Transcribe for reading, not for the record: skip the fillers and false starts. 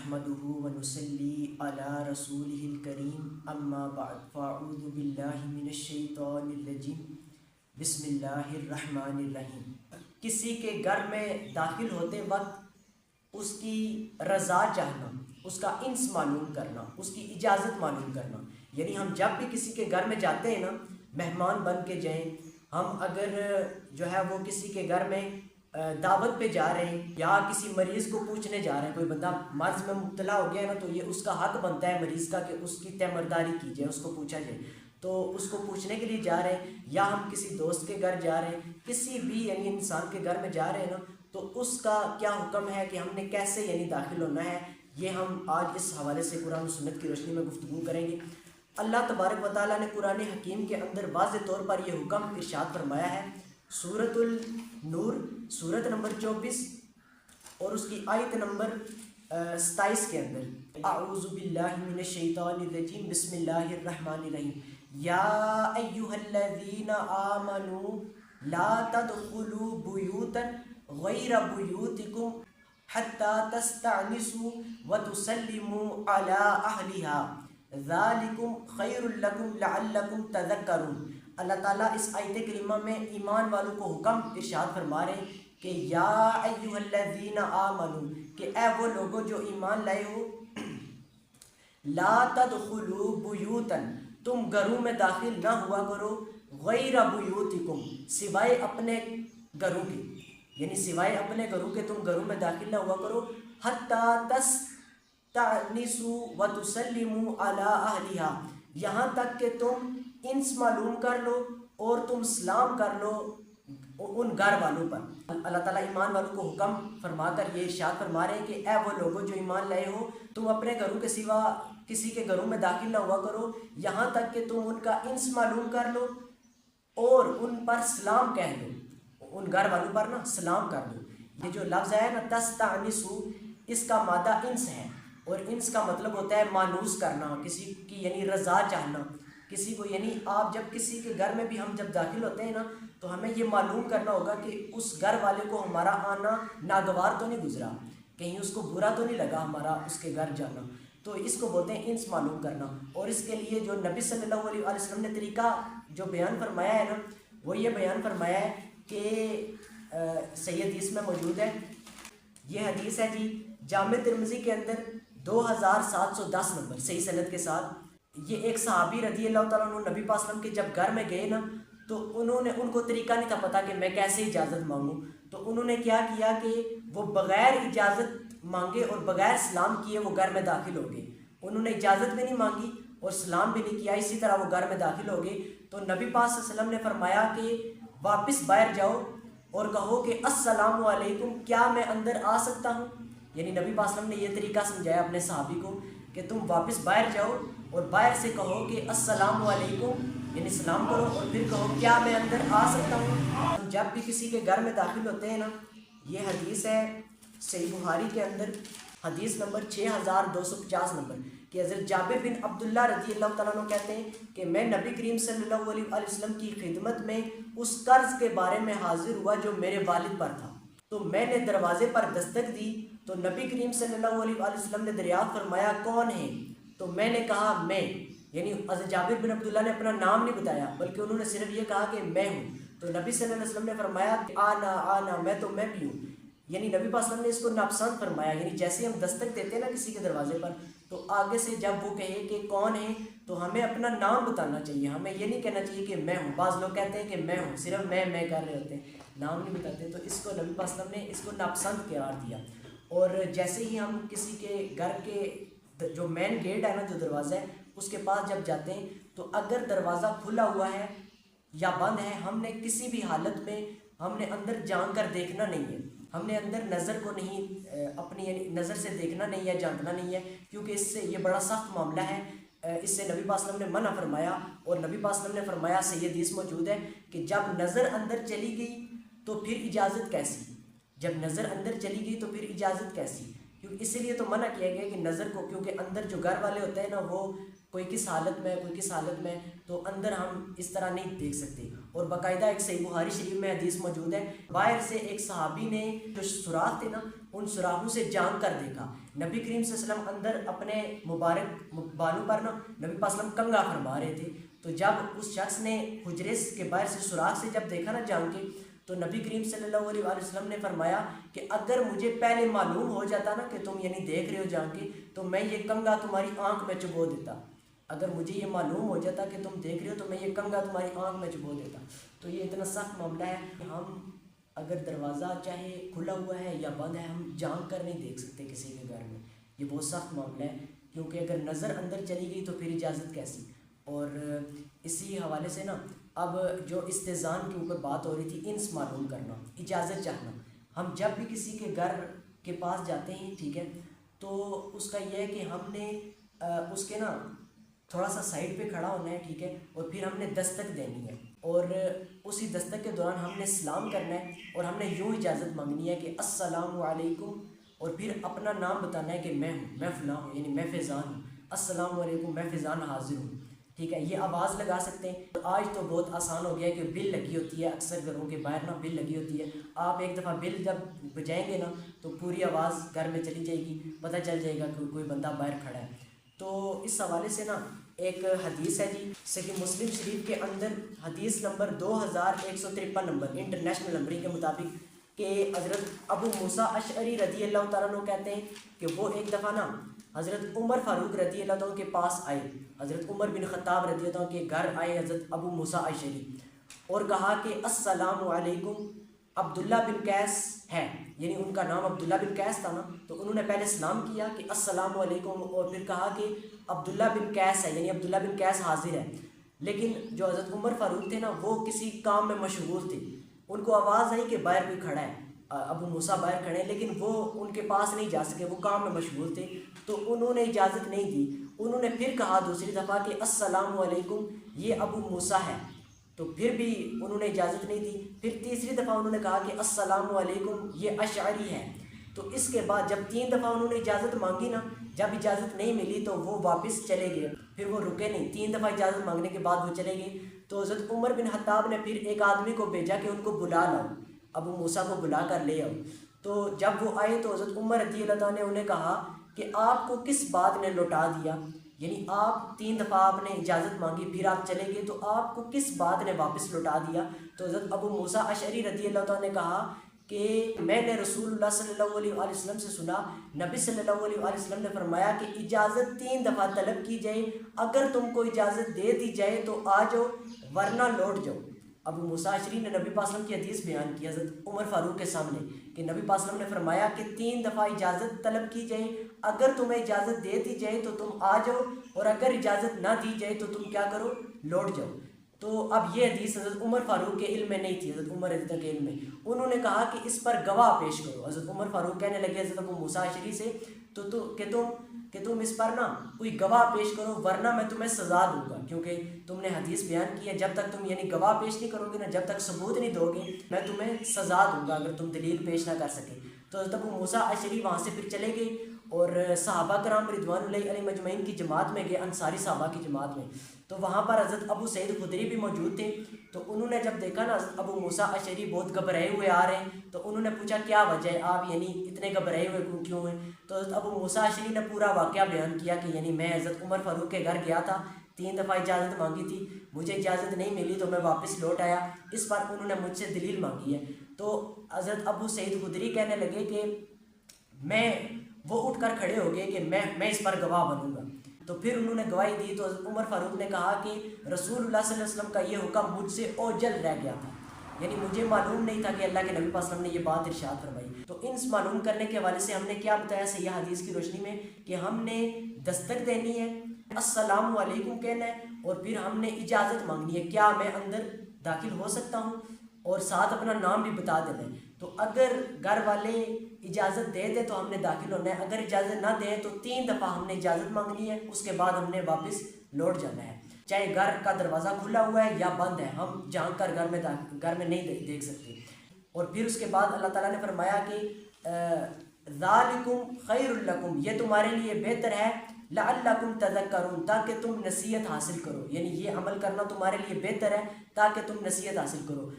نحمده ونصلي على رسوله الكريم اما بعد فاعوذ باللہ من الشیطان الرجیم بسم اللہ الرحمن الرحیم۔ کسی کے گھر میں داخل ہوتے وقت اس کی رضا چاہنا، اس کا انس معلوم کرنا، اس کی اجازت معلوم کرنا، یعنی ہم جب بھی کسی کے گھر میں جاتے ہیں نا، مہمان بن کے جائیں، ہم اگر جو ہے وہ کسی کے گھر میں دعوت پہ جا رہے ہیں یا کسی مریض کو پوچھنے جا رہے ہیں، کوئی بندہ مرض میں مبتلا ہو گیا ہے نا، تو یہ اس کا حق بنتا ہے مریض کا کہ اس کی تیمارداری کی جائے، اس کو پوچھا جائے، تو اس کو پوچھنے کے لیے جا رہے ہیں، یا ہم کسی دوست کے گھر جا رہے ہیں، کسی بھی یعنی انسان کے گھر میں جا رہے ہیں نا، تو اس کا کیا حکم ہے کہ ہم نے کیسے یعنی داخل ہونا ہے، یہ ہم آج اس حوالے سے قرآن و سنت کی روشنی میں گفتگو کریں گے۔ اللہ تبارک و تعالیٰ نے قرآن حکیم کے اندر واضح طور پر یہ حکم ارشاد فرمایا ہے۔ سورۃ النور سورت نمبر 24 اور اس کی آیت نمبر 27 کے اندر، اعوذ باللہ من الشیطان الرجیم بسم اللہ الرحمن الرحیم، یا ایہا الذین آمنوا لا تدخلوا بیوتا غیر بیوتکم حتی تستأنسوا وتسلموا علی اہلها ذالکم خیر لکم لعلکم تذکرون۔ اللہ تعالیٰ اس آیت کریمہ میں ایمان والوں کو حکم ارشاد فرما رہے ہیں کہ یا ایہا الذین آمنوا، کہ اے وہ لوگوں جو ایمان لائے ہو، لا تدخلوا بیوتا، تم گھروں میں داخل نہ ہوا کرو، غیر بیوتکم، سوائے اپنے گھروں کے، یعنی سوائے اپنے گھروں کے تم گھروں میں داخل نہ ہوا کرو، حتی تستأنسوا وتسلموا علی اہلہا، یہاں تک کہ تم انس معلوم کر لو اور تم سلام کر لو ان گھر والوں پر۔ اللہ تعالیٰ ایمان والوں کو حکم فرما کر یہ ارشاد فرما رہے ہیں کہ اے وہ لوگوں جو ایمان لائے ہو، تم اپنے گھروں کے سوا کسی کے گھروں میں داخل نہ ہوا کرو، یہاں تک کہ تم ان کا انس معلوم کر لو اور ان پر سلام کہہ دو، ان گھر والوں پر نا سلام کر دو۔ یہ جو لفظ ہے نا تستأنسوا، اس کا مادہ انس ہے، اور انس کا مطلب ہوتا ہے مانوس کرنا، کسی کی یعنی رضا چاہنا، کسی کو یعنی آپ جب کسی کے گھر میں بھی ہم جب داخل ہوتے ہیں نا، تو ہمیں یہ معلوم کرنا ہوگا کہ اس گھر والے کو ہمارا آنا ناگوار تو نہیں گزرا، کہیں اس کو برا تو نہیں لگا ہمارا اس کے گھر جانا، تو اس کو بولتے ہیں انس معلوم کرنا۔ اور اس کے لیے جو نبی صلی اللہ علیہ وسلم نے طریقہ جو بیان فرمایا ہے نا، وہ یہ بیان فرمایا ہے کہ صحیح حدیث میں موجود ہے، یہ حدیث ہے جی جامع ترمذی کے اندر 2710 نمبر صحیح سند کے ساتھ۔ یہ ایک صحابی رضی اللہ تعالیٰ عنہ نبی پاک صلی اللہ علیہ وسلم کے جب گھر میں گئے نا، تو ان کو طریقہ نہیں تھا پتا کہ میں کیسے اجازت مانگوں، تو انہوں نے کیا کیا کہ وہ بغیر اجازت مانگے اور بغیر سلام کیے وہ گھر میں داخل ہو گئے، انہوں نے اجازت بھی نہیں مانگی اور سلام بھی نہیں کیا، اسی طرح وہ گھر میں داخل ہو گئے۔ تو نبی پاک صلی اللہ علیہ وسلم نے فرمایا کہ واپس باہر جاؤ اور کہو کہ السلام علیکم، کیا میں اندر آ سکتا ہوں؟ یعنی نبی پاک صلی اللہ علیہ وسلم نے یہ طریقہ سمجھایا اپنے صحابی کو کہ تم واپس باہر جاؤ اور باہر سے کہو کہ السلام علیکم، یعنی سلام کرو، اور پھر کہو کیا میں اندر آ سکتا ہوں؟ جب بھی کسی کے گھر میں داخل ہوتے ہیں نا، یہ حدیث ہے صحیح بخاری کے اندر حدیث نمبر 6250 نمبر، کہ حضرت جابر بن عبداللہ رضی اللہ تعالیٰ عنہ کہتے ہیں کہ میں نبی کریم صلی اللہ علیہ وسلم کی خدمت میں اس قرض کے بارے میں حاضر ہوا جو میرے والد پر تھا، تو میں نے دروازے پر دستک دی، تو نبی کریم صلی اللہ علیہ وسلم نے دریافت فرمایا کون ہے؟ تو میں نے کہا میں، یعنی حضرت جابر بن عبداللہ نے اپنا نام نہیں بتایا بلکہ انہوں نے صرف یہ کہا کہ میں ہوں، تو نبی صلی اللہ علیہ وسلم نے فرمایا آنا آنا، میں تو میں بھی ہوں، یعنی نبی پاک صلی اللہ علیہ وسلم نے اس کو ناپسند فرمایا، یعنی جیسے ہم دستک دیتے ہیں نا کسی کے دروازے پر، تو آگے سے جب وہ کہے کہ کون ہے تو ہمیں اپنا نام بتانا چاہیے، ہمیں یہ نہیں کہنا چاہیے کہ میں ہوں۔ بعض لوگ کہتے ہیں کہ میں ہوں، صرف میں کر رہے ہوتے ہیں، نام نہیں بتاتے، تو اس کو نبی پاک صلی اللہ علیہ وسلم نے اس کو ناپسند قرار دیا۔ اور جیسے ہی ہم کسی کے گھر کے جو مین گیٹ ہے نا، جو دروازہ ہے، اس کے پاس جب جاتے ہیں تو اگر دروازہ کھلا ہوا ہے یا بند ہے، ہم نے کسی بھی حالت میں ہم نے اندر جان کر دیکھنا نہیں ہے، ہم نے اندر نظر کو نہیں اپنی یعنی نظر سے دیکھنا نہیں ہے، جاننا نہیں ہے، کیونکہ اس سے یہ بڑا سخت معاملہ ہے، اس سے نبی پاک صلی اللہ علیہ وسلم نے منع فرمایا، اور نبی پاک صلی اللہ علیہ وسلم نے فرمایا صحیح حدیث موجود ہے کہ جب نظر اندر چلی گئی تو پھر اجازت کیسی؟ جب نظر اندر چلی گئی تو پھر اجازت کیسی؟ کیونکہ اسی لیے تو منع کیا گیا کہ نظر کو، کیونکہ اندر جو گھر والے ہوتے ہیں نا، وہ کوئی کس حالت میں کوئی کس حالت میں، تو اندر ہم اس طرح نہیں دیکھ سکتے۔ اور باقاعدہ ایک صحیح بخاری شریف میں حدیث موجود ہے، باہر سے ایک صحابی نے جو سوراخ تھے نا ان سوراخوں سے جان کر دیکھا، نبی کریم صلی اللہ علیہ وسلم اندر اپنے مبارک بالوں پر نا نبی پاک صلی اللہ علیہ وسلم کنگھا فرما رہے تھے۔ تو جب اس شخص نے حجرے کے باہر سے سوراخ سے جب دیکھا نا جان کے، تو نبی کریم صلی اللہ علیہ وسلم نے فرمایا کہ اگر مجھے پہلے معلوم ہو جاتا نا کہ تم یعنی دیکھ رہے ہو جان کے، تو میں یہ کنگھا تمہاری آنکھ میں چبو دیتا۔ اگر مجھے یہ معلوم ہو جاتا کہ تم دیکھ رہے ہو تو میں یہ کنگھا تمہاری آنکھ میں چبو دیتا۔ تو یہ اتنا سخت معاملہ ہے کہ ہم اگر دروازہ چاہے کھلا ہوا ہے یا بند ہے، ہم جھانک کر نہیں دیکھ سکتے کسی کے گھر میں۔ یہ بہت سخت معاملہ ہے، کیونکہ اگر نظر اندر چلی گئی تو پھر اجازت کیسی؟ اور اسی حوالے سے نا اب جو استئذان کے اوپر بات ہو رہی تھی، انس معلوم کرنا، اجازت چاہنا، ہم جب بھی کسی کے گھر کے پاس جاتے ہیں، ٹھیک ہے، تو اس کا یہ ہے کہ ہم نے اس کے نا تھوڑا سا سائڈ پہ کھڑا ہونا ہے، ٹھیک ہے، اور پھر ہم نے دستک دینی ہے، اور اسی دستک کے دوران ہم نے سلام کرنا ہے، اور ہم نے یوں اجازت مانگنی ہے کہ السلام علیکم، اور پھر اپنا نام بتانا ہے کہ میں ہوں، میں فلاں ہوں، یعنی میں فیضان ہوں، السلام علیکم، میں فیضان حاضر ہوں، ٹھیک ہے۔ یہ آواز لگا سکتے ہیں۔ آج تو بہت آسان ہو گیا ہے کہ بل لگی ہوتی ہے، اکثر گھروں کے باہر نا بل لگی ہوتی ہے، آپ ایک دفعہ بل جب بجائیں گے نا تو پوری آواز گھر میں چلی جائے گی، پتہ چل جائے گا کہ کوئی بندہ باہر کھڑا ہے۔ تو اس حوالے سے نا ایک حدیث ہے جی، صحیح مسلم شریف کے اندر حدیث نمبر 2153 نمبر انٹرنیشنل نمبرنگ کے مطابق، کہ حضرت ابو موسیٰ اشعری رضی اللہ تعالیٰ عنہ کہتے ہیں کہ وہ ایک دفعہ نا حضرت عمر فاروق رضی اللہ تعالیٰ عنہ کے پاس آئے، حضرت عمر بن خطاب رضی اللہ عنہ کے گھر آئے حضرت ابو موسیٰ اشعری، اور کہا کہ السلام علیکم، عبداللہ بن قیس ہے، یعنی ان کا نام عبداللہ بن قیس تھا نا، تو انہوں نے پہلے سلام کیا کہ السلام علیکم، اور پھر کہا کہ عبداللہ بن قیس ہے، یعنی عبداللہ بن قیس حاضر ہے۔ لیکن جو حضرت عمر فاروق تھے نا وہ کسی کام میں مشغول تھے، ان کو آواز آئی کہ باہر کوئی کھڑا ہے، ابو موسیٰ باہر کھڑے ہیں، لیکن وہ ان کے پاس نہیں جا سکے، وہ کام میں مشغول تھے، تو انہوں نے اجازت نہیں دی۔ انہوں نے پھر کہا دوسری دفعہ کہ السلام علیکم، یہ ابو موسیٰ ہے، تو پھر بھی انہوں نے اجازت نہیں دی۔ پھر تیسری دفعہ انہوں نے کہا کہ السلام علیکم، یہ اشعری ہے۔ تو اس کے بعد جب 3 دفعہ انہوں نے اجازت مانگی نا، جب اجازت نہیں ملی تو وہ واپس چلے گئے، پھر وہ رکے نہیں، 3 دفعہ اجازت مانگنے کے بعد وہ چلے گئے۔ تو حضرت عمر بن خطاب نے پھر ایک آدمی کو بھیجا کہ ان کو بلا لاؤ، ابو موسیٰ کو بلا کر لے آؤ۔ تو جب وہ آئے تو حضرت عمر رضی اللہ تعالیٰ نے انہیں کہا کہ آپ کو کس بات نے لوٹا دیا، یعنی آپ 3 دفعہ آپ نے اجازت مانگی پھر آپ چلے گئے، تو آپ کو کس بات نے واپس لوٹا دیا؟ تو حضرت ابو موسیٰ اشعری رضی اللہ تعالیٰ نے کہا کہ میں نے رسول اللہ صلی اللہ علیہ وآلہ وسلم سے سنا، نبی صلی اللہ علیہ وآلہ وسلم نے فرمایا کہ اجازت 3 دفعہ طلب کی جائے، اگر تم کو اجازت دے دی جائے تو آ جاؤ، ورنہ لوٹ جاؤ۔ ابو موسیٰ اشعری نے نبی پاک صلی اللہ علیہ وسلم کی حدیث بیان کی حضرت عمر فاروق کے سامنے کہ نبی پاک صلی اللہ علیہ وسلم نے فرمایا کہ 3 دفعہ اجازت طلب کی جائے، اگر تمہیں اجازت دے دی جائے تو تم آ جاؤ، اور اگر اجازت نہ دی جائے تو تم کیا کرو؟ لوٹ جاؤ۔ تو اب یہ حدیث حضرت عمر فاروق کے علم میں نہیں تھی، حضرت عمر رضی اللہ کے علم میں۔ انہوں نے کہا کہ اس پر گواہ پیش کرو۔ حضرت عمر فاروق کہنے لگے حضرت ابو موسیٰ اشعری سے کہ تم اس پر نا کوئی گواہ پیش کرو، ورنہ میں تمہیں سزا دوں گا، کیونکہ تم نے حدیث بیان کی ہے، جب تک تم یعنی گواہ پیش نہیں کرو گے نا، جب تک ثبوت نہیں دو گے، میں تمہیں سزا دوں گا اگر تم دلیل پیش نہ کر سکے۔ تو حضرت ابو موسیٰ اشعری وہاں سے پھر چلے گئے، اور صحابہ کرام رضوان اللہ علیہم اجمعین کی جماعت میں گئے، انصاری صحابہ کی جماعت میں۔ تو وہاں پر حضرت ابو سعید خدری بھی موجود تھے، تو انہوں نے جب دیکھا نا حضرت ابو موسیٰ اشعری بہت گھبرائے ہوئے آ رہے ہیں، تو انہوں نے پوچھا کیا وجہ ہے، آپ یعنی اتنے گھبرائے ہوئے کیوں ہیں؟ تو حضرت ابو موسیٰ اشعری نے پورا واقعہ بیان کیا کہ یعنی میں حضرت عمر فاروق کے گھر گیا تھا، 3 دفعہ اجازت مانگی تھی، مجھے اجازت نہیں ملی تو میں واپس لوٹ آیا، اس پر انہوں نے مجھ سے دلیل مانگی ہے۔ تو حضرت ابو سعید خدری کہنے لگے کہ وہ اٹھ کر کھڑے ہو گئے کہ میں اس پر گواہ بنوں گا۔ تو پھر انہوں نے گواہی دی، تو حضرت عمر فاروق نے کہا کہ رسول اللہ صلی اللہ علیہ وسلم کا یہ حکم مجھ سے اوجل رہ گیا تھا، یعنی مجھے معلوم نہیں تھا کہ اللہ کے نبی پاک صلی اللہ علیہ وسلم نے یہ بات ارشاد فرمائی۔ تو انس معلوم کرنے کے حوالے سے ہم نے کیا بتایا صحیح حدیث کی روشنی میں، کہ ہم نے دستک دینی ہے، السلام علیکم کہنا ہے، اور پھر ہم نے اجازت مانگنی ہے، کیا میں اندر داخل ہو سکتا ہوں، اور ساتھ اپنا نام بھی بتا دینا ہے۔ تو اگر گھر والے اجازت دے دیں تو ہم نے داخل ہونا ہے، اگر اجازت نہ دیں تو 3 دفعہ ہم نے اجازت مانگنی ہے، اس کے بعد ہم نے واپس لوٹ جانا ہے، چاہے گھر کا دروازہ کھلا ہوا ہے یا بند ہے، ہم جھانک کر گھر میں نہیں دیکھ سکتے۔ اور پھر اس کے بعد اللہ تعالیٰ نے فرمایا کہ ذالکم خیر لکم، یہ تمہارے لیے بہتر ہے، لعلکم تذکرون تاکہ تم نصیحت حاصل کرو، یعنی یہ عمل کرنا تمہارے لیے بہتر ہے تاکہ تم نصیحت حاصل کرو۔